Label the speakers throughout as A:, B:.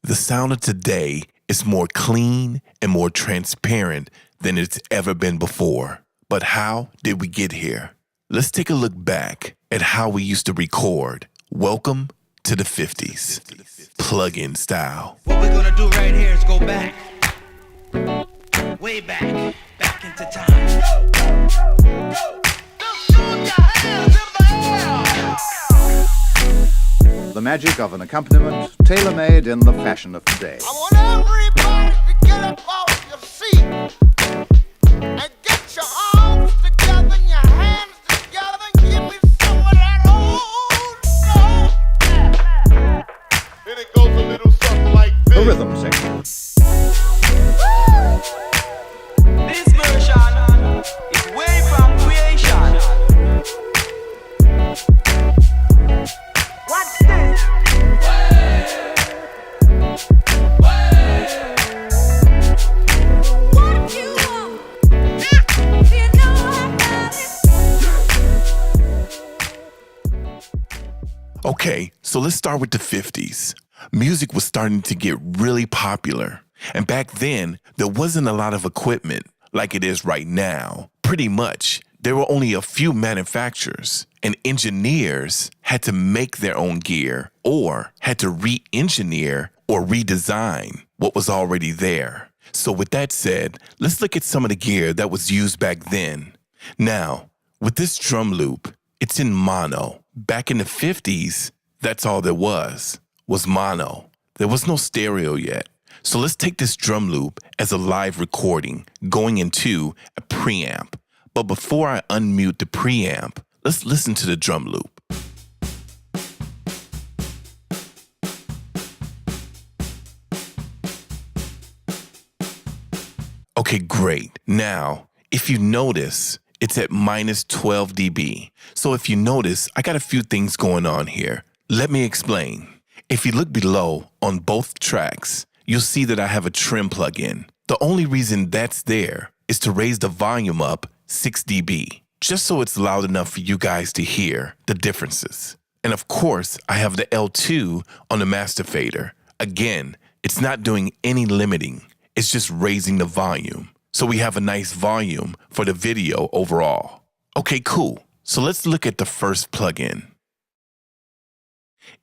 A: The sound of today is more clean and more transparent than it's ever been before. But how did we get here? Let's take a look back at how we used to record. Welcome to the 50s, plug-in style.
B: What we're gonna do right here is go back, way back into time.
C: The magic of an accompaniment tailor-made in the fashion of today.
D: I want everybody to get up off your seat and get your arms together and your hands together and give me some of that old soul.
E: And it goes a little something like this.
C: The rhythm section.
B: This version is way from creation. What's this?
D: What you want? You know I got it.
A: Okay, so let's start with the 50s. Music was starting to get really popular. And back then, there wasn't a lot of equipment like it is right now. Pretty much, there were only a few manufacturers, and engineers had to make their own gear or had to re-engineer or redesign what was already there. So with that said, let's look at some of the gear that was used back then. Now, with this drum loop, it's in mono. Back in the 50s, that's all there was mono. There was no stereo yet. So let's take this drum loop as a live recording going into a preamp. But before I unmute the preamp, let's listen to the drum loop. Okay, great. Now, if you notice, it's at minus 12 dB. So if you notice, I got a few things going on here. Let me explain. If you look below on both tracks, you'll see that I have a trim plugin. The only reason that's there is to raise the volume up 6 dB, just so it's loud enough for you guys to hear the differences. And of course, I have the L2 on the master fader. Again, it's not doing any limiting. It's just raising the volume. So we have a nice volume for the video overall. Okay, cool. So let's look at the first plugin.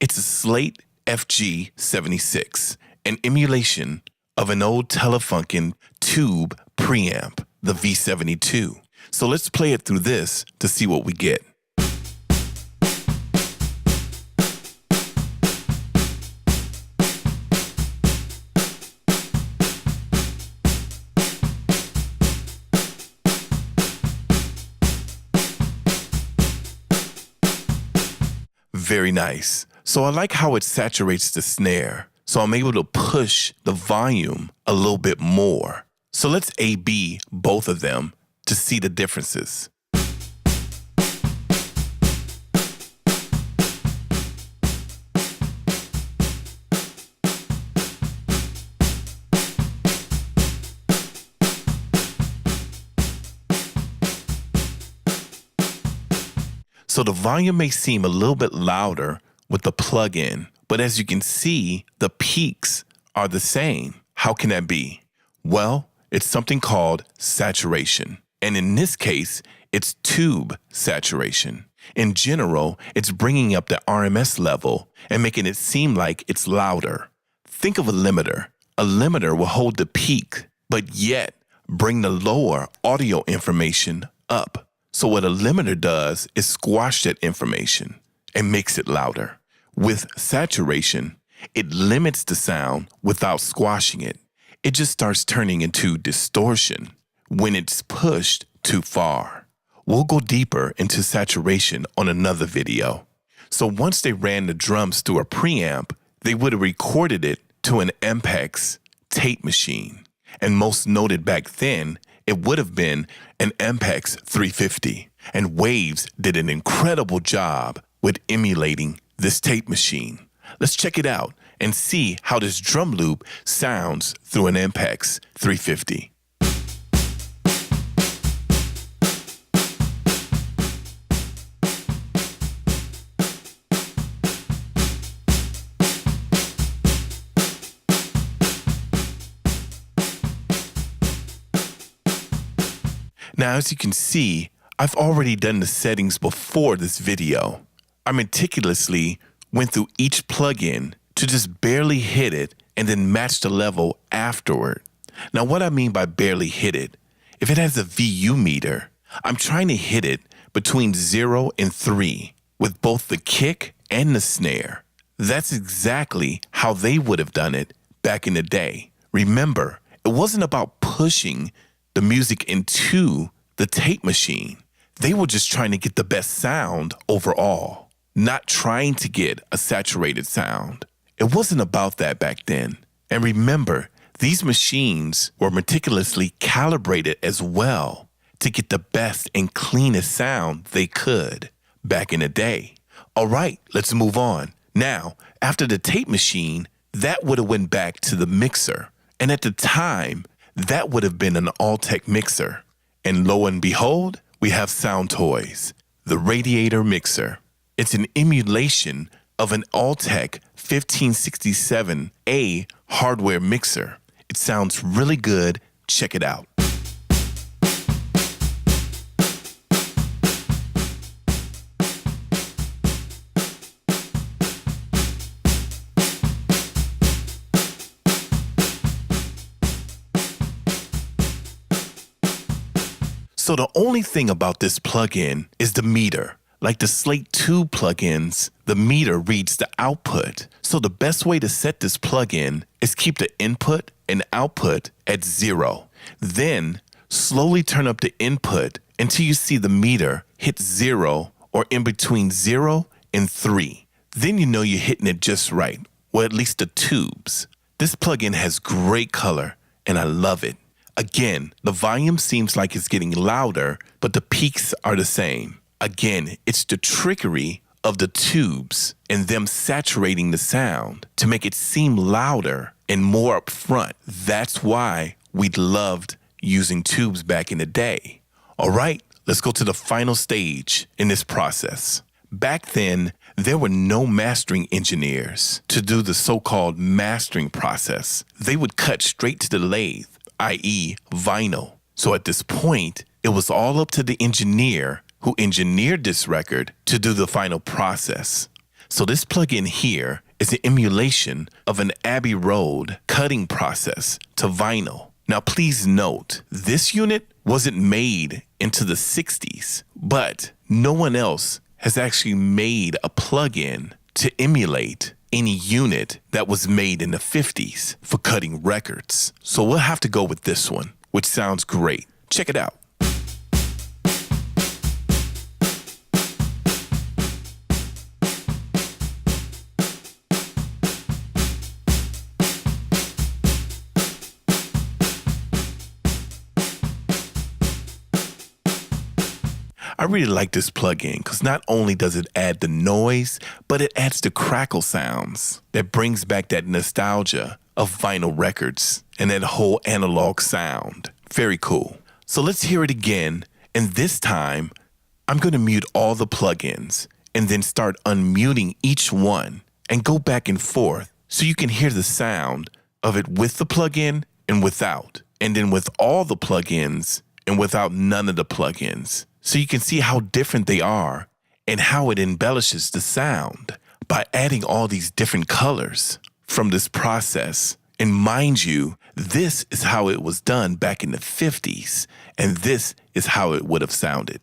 A: It's a Slate Fg 76, an emulation of an old Telefunken tube preamp, the V72. So let's play it through this to see what we get. Very nice. So I like how it saturates the snare. So I'm able to push the volume a little bit more. So let's A/B both of them to see the differences. So the volume may seem a little bit louder with the plug-in, but as you can see, the peaks are the same. How can that be? Well, it's something called saturation. And in this case, it's tube saturation. In general, it's bringing up the RMS level and making it seem like it's louder. Think of a limiter. A limiter will hold the peak, but yet bring the lower audio information up. So what a limiter does is squash that information and makes it louder. With saturation, it limits the sound without squashing it. It just starts turning into distortion when it's pushed too far. We'll go deeper into saturation on another video. So once they ran the drums through a preamp, they would have recorded it to an Ampex tape machine. And most noted back then, it would have been an Ampex 350. And Waves did an incredible job with emulating this tape machine. Let's check it out and see how this drum loop sounds through an Ampex 350. Now, as you can see, I've already done the settings before this video. I meticulously went through each plugin to just barely hit it and then match the level afterward. Now, what I mean by barely hit it, if it has a VU meter, I'm trying to hit it between 0 and 3 with both the kick and the snare. That's exactly how they would have done it back in the day. Remember, it wasn't about pushing the music into the tape machine. They were just trying to get the best sound overall, not trying to get a saturated sound. It wasn't about that back then. And remember, these machines were meticulously calibrated as well to get the best and cleanest sound they could back in the day. All right, let's move on. Now, after the tape machine, that would have went back to the mixer. And at the time, that would have been an Alltech mixer. And lo and behold, we have Sound Toys, the Radiator Mixer. It's an emulation of an Alltech 1567A hardware mixer. It sounds really good. Check it out. So the only thing about this plugin is the meter. Like the Slate 2 plugins, the meter reads the output. So the best way to set this plugin is keep the input and output at 0. Then slowly turn up the input until you see the meter hit 0 or in between 0 and 3. Then you know you're hitting it just right, or at least the tubes. This plugin has great color and I love it. Again, the volume seems like it's getting louder, but the peaks are the same. Again, it's the trickery of the tubes and them saturating the sound to make it seem louder and more up front. That's why we loved using tubes back in the day. All right, let's go to the final stage in this process. Back then, there were no mastering engineers to do the so-called mastering process. They would cut straight to the lathe, i.e. vinyl. So at this point, it was all up to the engineer who engineered this record to do the final process. So this plugin here is an emulation of an Abbey Road cutting process to vinyl. Now please note, this unit wasn't made into the 60s, but no one else has actually made a plugin to emulate any unit that was made in the 50s for cutting records. So we'll have to go with this one, which sounds great. Check it out. I really like this plugin because not only does it add the noise, but it adds the crackle sounds that brings back that nostalgia of vinyl records and that whole analog sound. Very cool. So let's hear it again. And this time, I'm going to mute all the plugins and then start unmuting each one and go back and forth so you can hear the sound of it with the plugin and without. And then with all the plugins and without none of the plugins. So you can see how different they are and how it embellishes the sound by adding all these different colors from this process. And mind you, this is how it was done back in the 50s, and this is how it would have sounded.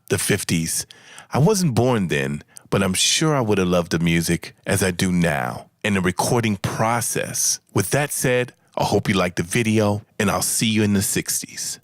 A: The 50s. I wasn't born then, but I'm sure I would have loved the music as I do now and the recording process. With that said, I hope you liked the video and I'll see you in the 60s.